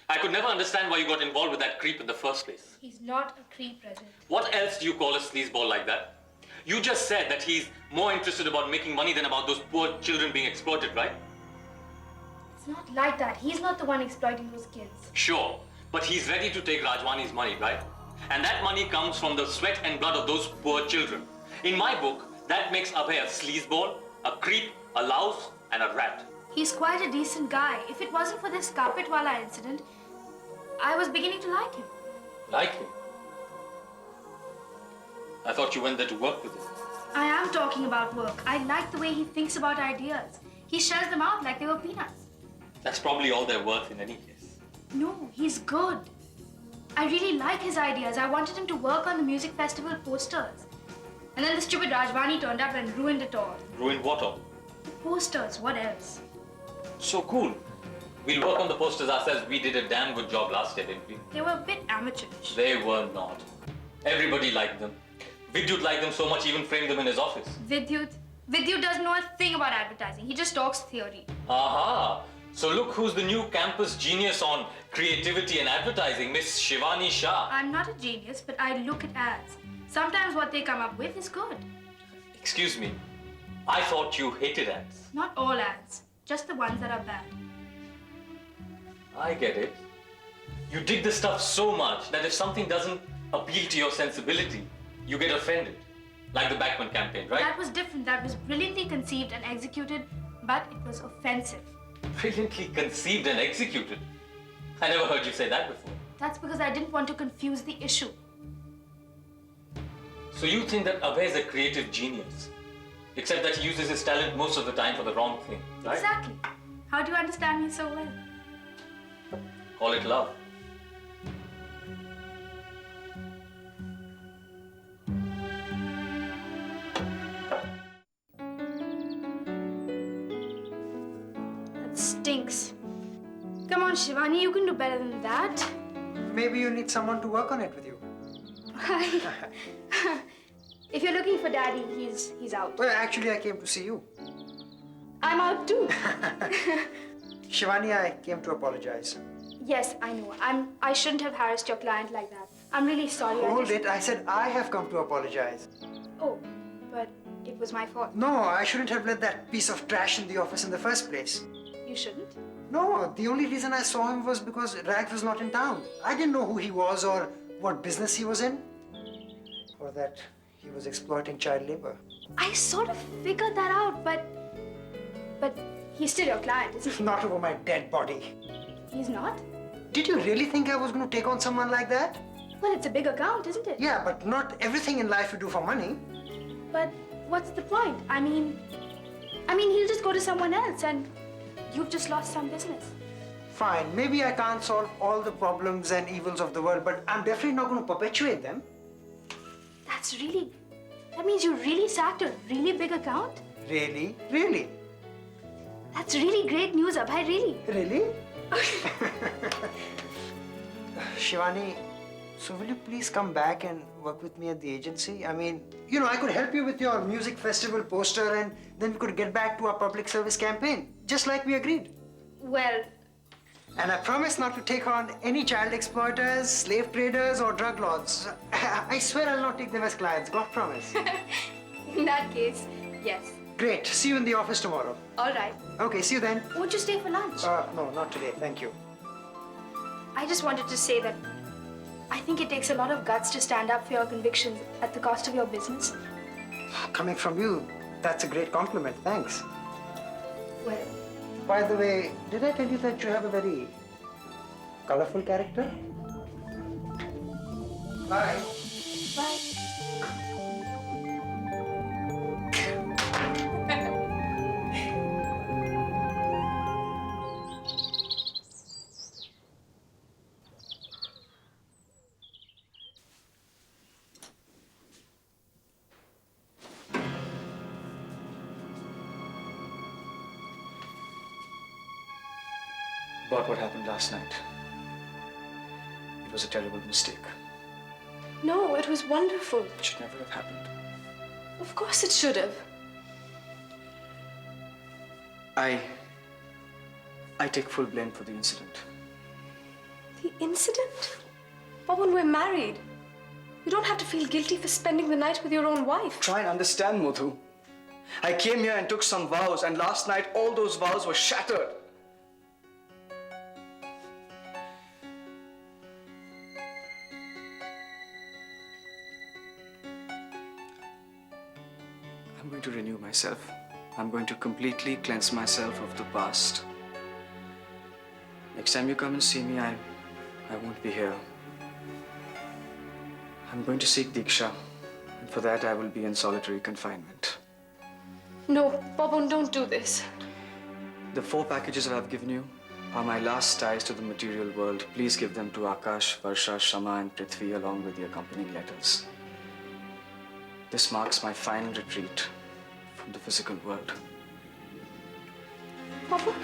I could never understand why you got involved with that creep in the first place. He's not a creep, President. What else do you call a sleazeball like that? You just said that he's more interested about making money than about those poor children being exploited, right? It's not like that. He's not the one exploiting those kids. Sure, but he's ready to take Rajwani's money, right? And that money comes from the sweat and blood of those poor children. In my book, that makes Abhay a sleazeball, a creep, a louse, and a rat. He's quite a decent guy. If it wasn't for this carpetwala incident, I was beginning to like him. Like him? I thought you went there to work with him. I am talking about work. I like the way he thinks about ideas. He shells them out like they were peanuts. That's probably all they're worth in any case. No, he's good. I really like his ideas. I wanted him to work on the music festival posters. And then the stupid Rajwani turned up and ruined it all. Ruined what all? The posters, what else? So cool. We'll work on the posters ourselves. We did a damn good job last year, didn't we? They were a bit amateurish. They were not. Everybody liked them. Vidyut liked them so much, he even framed them in his office. Vidyut doesn't know a thing about advertising. He just talks theory. Aha! So look who's the new campus genius on creativity and advertising, Miss Shivani Shah. I'm not a genius, but I look at ads. Sometimes what they come up with is good. Excuse me, I thought you hated ads. Not all ads, just the ones that are bad. I get it. You dig the stuff so much that if something doesn't appeal to your sensibility, you get offended. Like the Backman campaign, right? That was different. That was brilliantly conceived and executed, but it was offensive. Brilliantly conceived and executed? I never heard you say that before. That's because I didn't want to confuse the issue. So you think that Abhay is a creative genius, except that he uses his talent most of the time for the wrong thing, right? Exactly. How do you understand me so well? Call it love. That stinks. Come on, Shivani, you can do better than that. Maybe you need someone to work on it with you. If you're looking for Daddy, he's out. Well, actually, I came to see you. I'm out too. Shivani, I came to apologize. Yes, I know. I shouldn't have harassed your client like that. I'm really sorry. Hold it. I said I have come to apologize. Oh, but it was my fault. No, I shouldn't have let that piece of trash in the office in the first place. You shouldn't? No, the only reason I saw him was because Rag was not in town. I didn't know who he was or what business he was in. Or that he was exploiting child labor. I sort of figured that out, but he's still your client, isn't he? Not over my dead body. He's not? Did you really think I was going to take on someone like that? Well, it's a big account, isn't it? Yeah, but not everything in life you do for money. But what's the point? I mean, he'll just go to someone else and you've just lost some business. Fine, maybe I can't solve all the problems and evils of the world, but I'm definitely not going to perpetuate them. That means you really sacked a really big account? Really? Really? That's really great news, Abhay, really. Really? Shivani, so will you please come back and work with me at the agency? I mean, I could help you with your music festival poster and then we could get back to our public service campaign, just like we agreed. Well... And I promise not to take on any child exploiters, slave traders or drug lords. I swear I'll not take them as clients, God promise. In that case, yes. Great, see you in the office tomorrow. All right. Okay, see you then. Won't you stay for lunch? No, not today, thank you. I just wanted to say that I think it takes a lot of guts to stand up for your convictions at the cost of your business. Coming from you, that's a great compliment, thanks. Well... By the way, did I tell you that you have a very colorful character? Bye. Bye. About what happened last night. It was a terrible mistake. No, it was wonderful. It should never have happened. Of course it should have. I take full blame for the incident. The incident? Pawan, we're married. You don't have to feel guilty for spending the night with your own wife. Try and understand, Madhu. I came here and took some vows, and last night all those vows were shattered. I'm going to renew myself. I'm going to completely cleanse myself of the past. Next time you come and see me, I won't be here. I'm going to seek Diksha, and for that I will be in solitary confinement. No, Pawan, don't do this. The 4 packages that I've given you are my last ties to the material world. Please give them to Aakash, Varsha, Shama and Prithvi along with the accompanying letters. This marks my final retreat from the physical world. Pawan?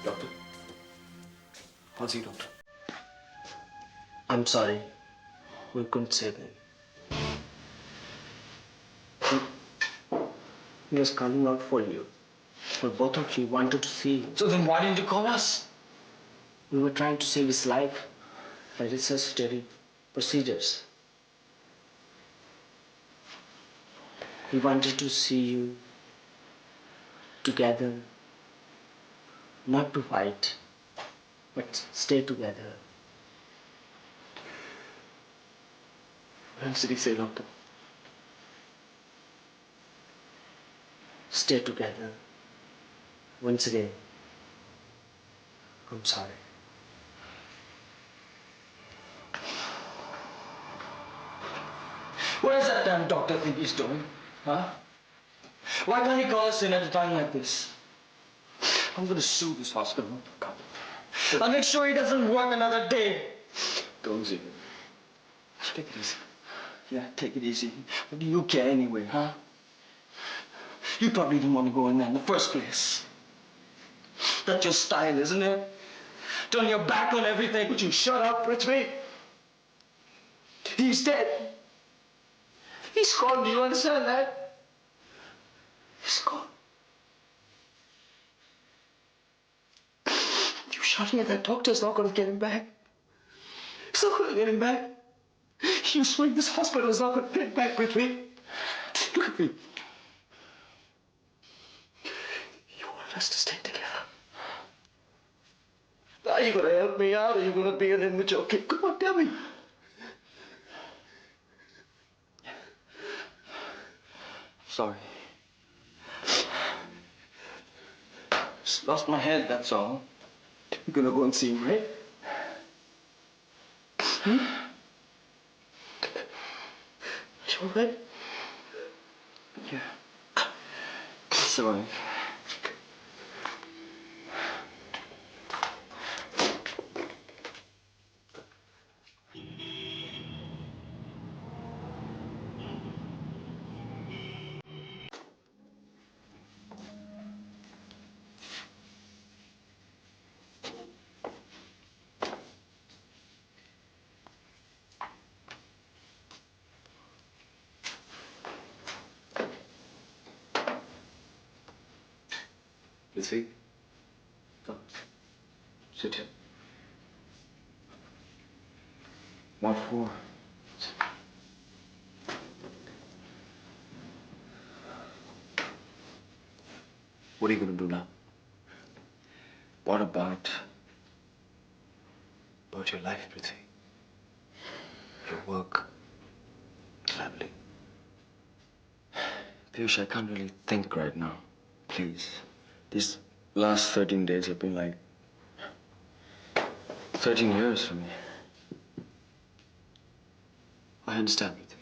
Doctor? How's he, doctor? I'm sorry. We couldn't save him. He was calling out for you. For both of you wanted to see you. So then why didn't you call us? We were trying to save his life by resuscitating procedures. He wanted to see you together, not to fight, but stay together. What else did he say, doctor? Stay together. Once again, I'm sorry. What does that damn doctor think he's doing? Huh? Why can't he call us in at a time like this? I'm gonna sue this hospital. I'll make sure he doesn't work another day. Don't see him. Take it easy. Yeah, take it easy. What do you care anyway, huh? You probably didn't want to go in there in the first place. That's your style, isn't it? Turn your back on everything. Would you shut up, Prithvi? He's dead. He's gone. Do you understand that? He's gone. You shouting at that doctor's not going to get him back. He's not going to get him back. You swing this hospital is not going to get him back, Prithvi. Look at me. You wanted us to stay together. Are you going to help me out or are you going to be an immature kid? Come on, tell me. Sorry. Just lost my head, that's all. You're gonna go and see him, right? Hmm? You all right? Yeah. It's all right. Prithvi, come. Sit here. What for? What are you going to do now? What about your life, Prithvi? Your work, traveling. Piyush, I can't really think right now. Please. These last 13 days have been like 13 years for me. I understand, Prithvi.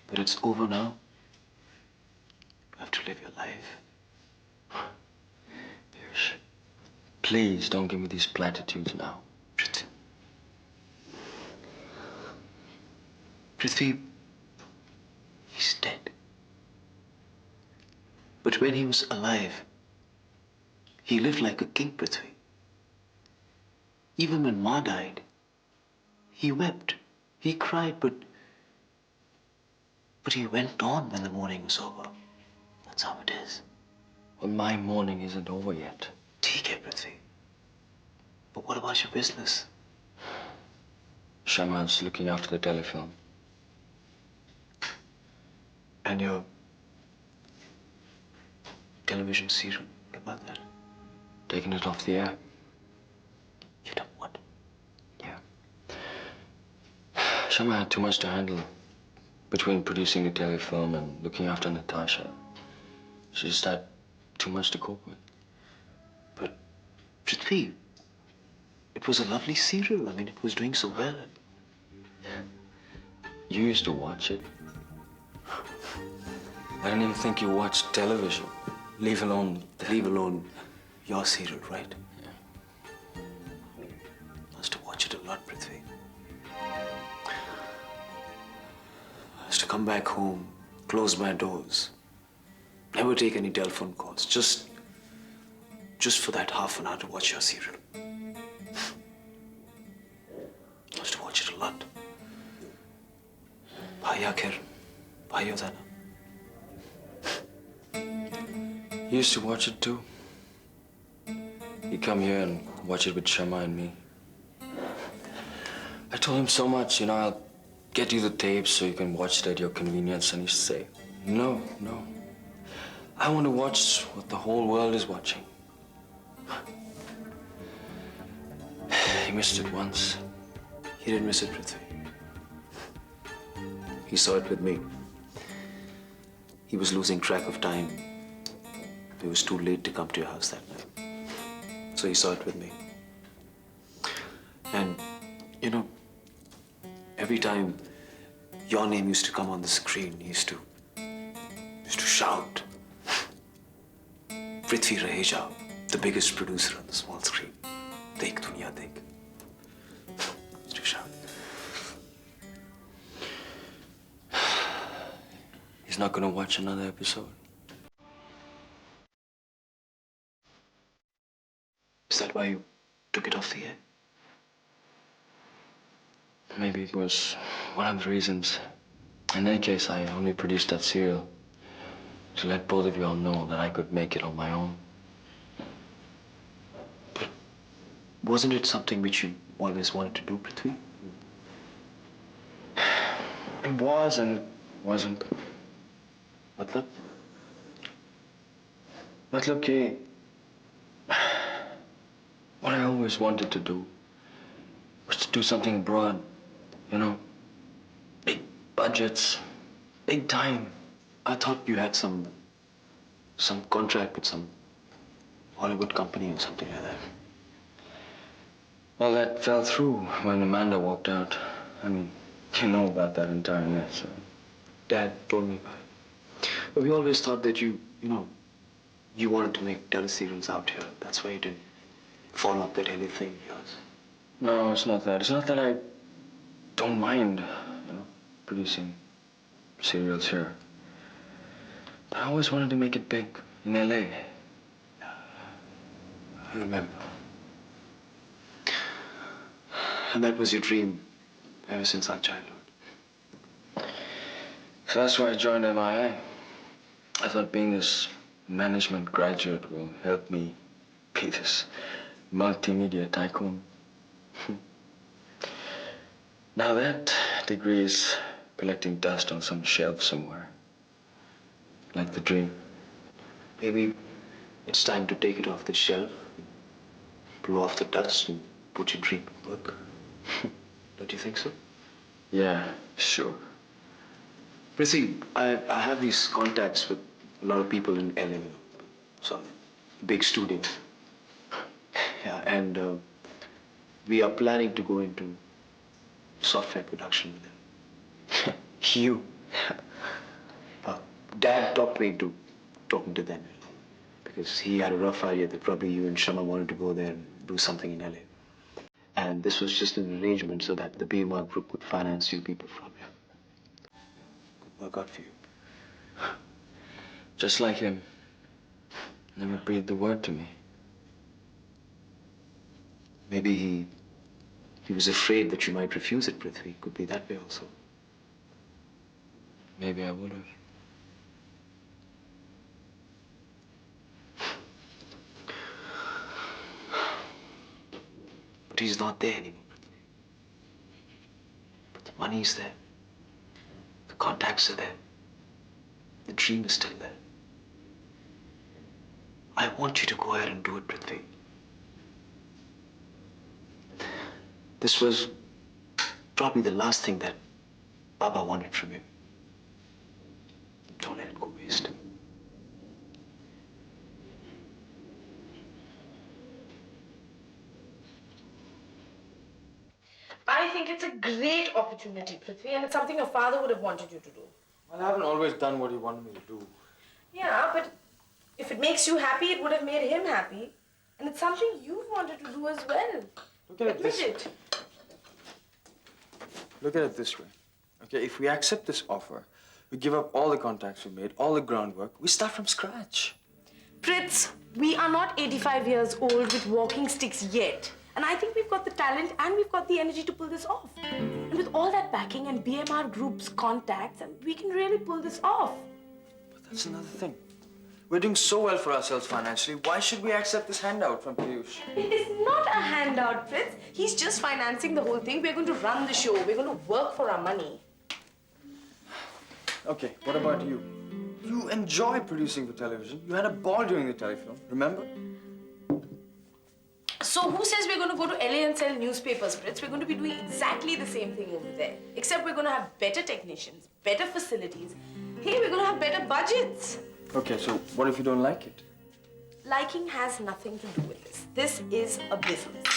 But it's over now. You have to live your life. Piyush, Please don't give me these platitudes now. Prithvi, he's dead. But when he was alive, he lived like a king, Prithvi. Even when Ma died, he wept, he cried, but he went on when the mourning was over. That's how it is. Well, my mourning isn't over yet. Take it, Prithvi. But what about your business? Shama's looking after the telefilm. And your television serial? What about that? Taking it off the air. You know what? Yeah. Shama had too much to handle between producing the telefilm and looking after Natasha. She just had too much to cope with. But, Prithvi, it was a lovely serial. I mean, it was doing so well. You used to watch it. I don't even think you watched television. Leave alone Your serial, right? Yeah. I used to watch it a lot, Prithvi. I used to come back home, close my doors, never take any telephone calls, just for that half an hour to watch your serial. I used to watch it a lot. Bhaiya khair, bhaiyo tha na. You used to watch it too. You come here and watch it with Shama and me. I told him so much, I'll get you the tapes so you can watch it at your convenience. And he used to say, no. I want to watch what the whole world is watching. He missed it once. He didn't miss it, Prithvi. He saw it with me. He was losing track of time. It was too late to come to your house that night. So he saw it with me. And, every time your name used to come on the screen, he used to shout, Prithvi Raheja, the biggest producer on the small screen. Dekh duniya dekh. He used to shout. He's not going to watch another episode. Is that why you took it off the air? Maybe it was one of the reasons. In any case, I only produced that serial to let both of you all know that I could make it on my own. But wasn't it something which you always wanted to do, Prithvi? It was and it wasn't. Matlab? Matlab ke what I always wanted to do was to do something abroad, Big budgets, big time. I thought you had some contract with some Hollywood company or something like that. Well, that fell through when Amanda walked out. I mean, you know about that entire mess, so. Dad told me about it. But we always thought that you wanted to make teleserials out here. That's why you didn't follow up that Haley thing of yours. No, it's not that. It's not that I don't mind, producing serials here. But I always wanted to make it big in LA. I remember. And that was your dream ever since our childhood. So that's why I joined MII. I thought being this management graduate will help me be this multimedia tycoon. Now that degree is collecting dust on some shelf somewhere. Like the dream. Maybe it's time to take it off the shelf, blow off the dust, and put your dream to work. Don't you think so? Yeah, sure. Prithvi, I have these contacts with a lot of people in LA. Some big studios. Yeah, and we are planning to go into software production with them. You. Dad talked me into talking to them. Because because he had a rough idea that probably you and Shama wanted to go there and do something in LA. And this was just an arrangement so that the BMR group would finance you people from here. Could work out for you. Just like him. Never breathed a word to me. Maybe he was afraid that you might refuse it, Prithvi. Could be that way also. Maybe I would have. But he's not there anymore. But the money's there. The contacts are there. The dream is still there. I want you to go ahead and do it, Prithvi. This was probably the last thing that Baba wanted from you. Don't let it go waste. I think it's a great opportunity, Prithvi, and it's something your father would have wanted you to do. Well, I haven't always done what he wanted me to do. Yeah, but if it makes you happy, it would have made him happy. And it's something you've wanted to do as well. Look at it Admit this it. Look at it this way. Okay, if we accept this offer, we give up all the contacts we made, all the groundwork, we start from scratch. Priths, we are not 85 years old with walking sticks yet. And I think we've got the talent and we've got the energy to pull this off. And with all that backing and BMR Group's contacts, we can really pull this off. But that's another thing. We're doing so well for ourselves financially. Why should we accept this handout from Piyush? It is not a handout, Priths. He's just financing the whole thing. We're going to run the show. We're going to work for our money. Okay, what about you? You enjoy producing for television. You had a ball doing the telefilm, remember? So who says we're going to go to LA and sell newspapers, Priths? We're going to be doing exactly the same thing over there. Except we're going to have better technicians, better facilities. Hey, we're going to have better budgets. Okay, so what if you don't like it? Liking has nothing to do with this. This is a business.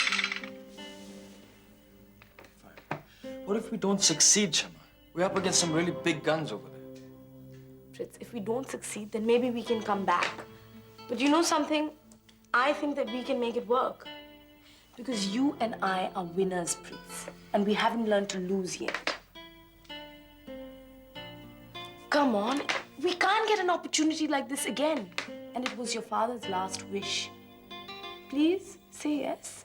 Fine. What if we don't succeed, Shama? We're up against some really big guns over there. Priths, if we don't succeed, then maybe we can come back. But you know something? I think that we can make it work. Because you and I are winners, Priths. And we haven't learned to lose yet. Come on. We can't get an opportunity like this again. And it was your father's last wish. Please, say yes.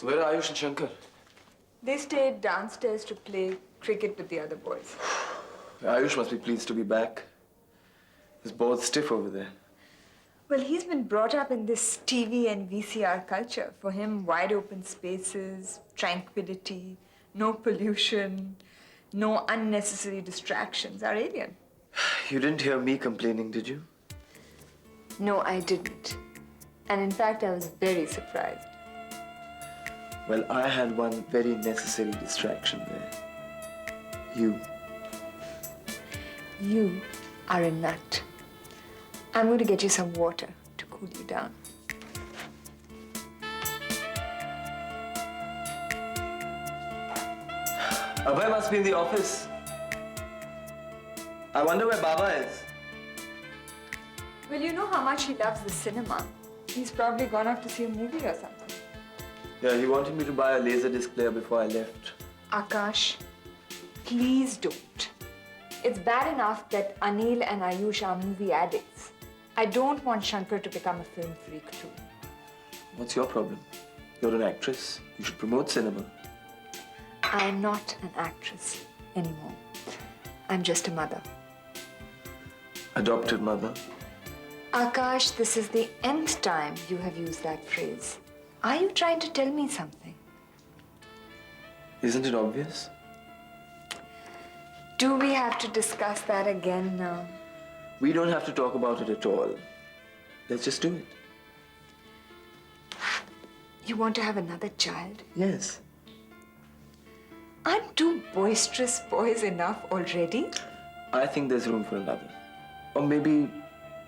So where are Ayush and Shankar? They stayed downstairs to play cricket with the other boys. Ayush must be pleased to be back. He's both stiff over there. Well, he's been brought up in this TV and VCR culture. For him, wide open spaces, tranquility, no pollution, no unnecessary distractions are alien. You didn't hear me complaining, did you? No, I didn't. And in fact, I was very surprised. Well, I had one very necessary distraction there. You. You are a nut. I'm going to get you some water to cool you down. Abhay must be in the office. I wonder where Baba is. Well, you know how much he loves the cinema. He's probably gone off to see a movie or something. Yeah, he wanted me to buy a Laserdisc player before I left. Akash, please don't. It's bad enough that Anil and Ayush are movie addicts. I don't want Shankar to become a film freak too. What's your problem? You're an actress. You should promote cinema. I am not an actress anymore. I'm just a mother. Adopted mother. Akash, this is the nth time you have used that phrase. Are you trying to tell me something? Isn't it obvious? Do we have to discuss that again now? We don't have to talk about it at all. Let's just do it. You want to have another child? Yes. Aren't two boisterous boys enough already? I think there's room for another. Or maybe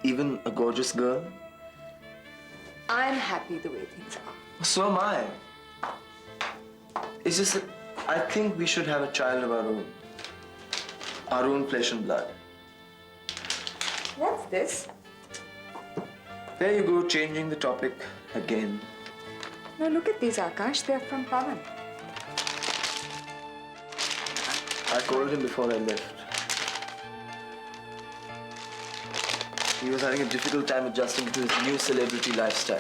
even a gorgeous girl. I'm happy the way things are. So am I. It's just that I think we should have a child of our own. Our own flesh and blood. What's this? There you go, changing the topic again. No, look at these, Aakash. They're from Pawan. I called him before I left. He was having a difficult time adjusting to his new celebrity lifestyle.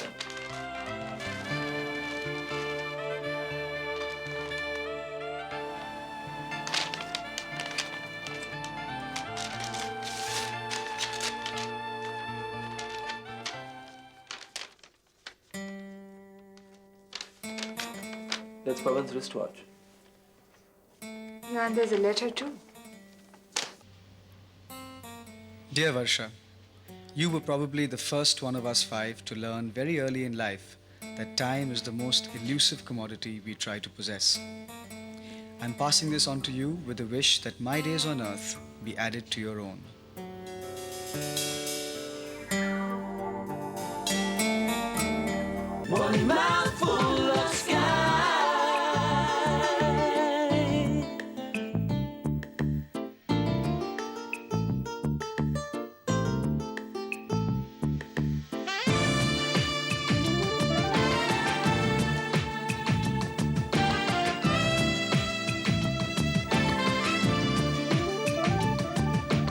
That's Pawan's wristwatch. Yeah, and there's a letter too. Dear Varsha, you were probably the first one of us five to learn very early in life that time is the most elusive commodity we try to possess. I'm passing this on to you with the wish that my days on earth be added to your own. One mouthful of sky.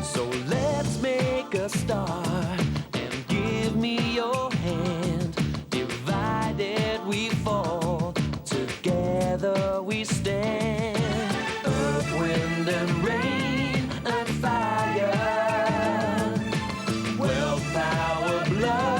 So let's make a start and give me your hand. Divided we fall, together we stand. Earth, wind, and rain, and fire. Wealth, power, blood.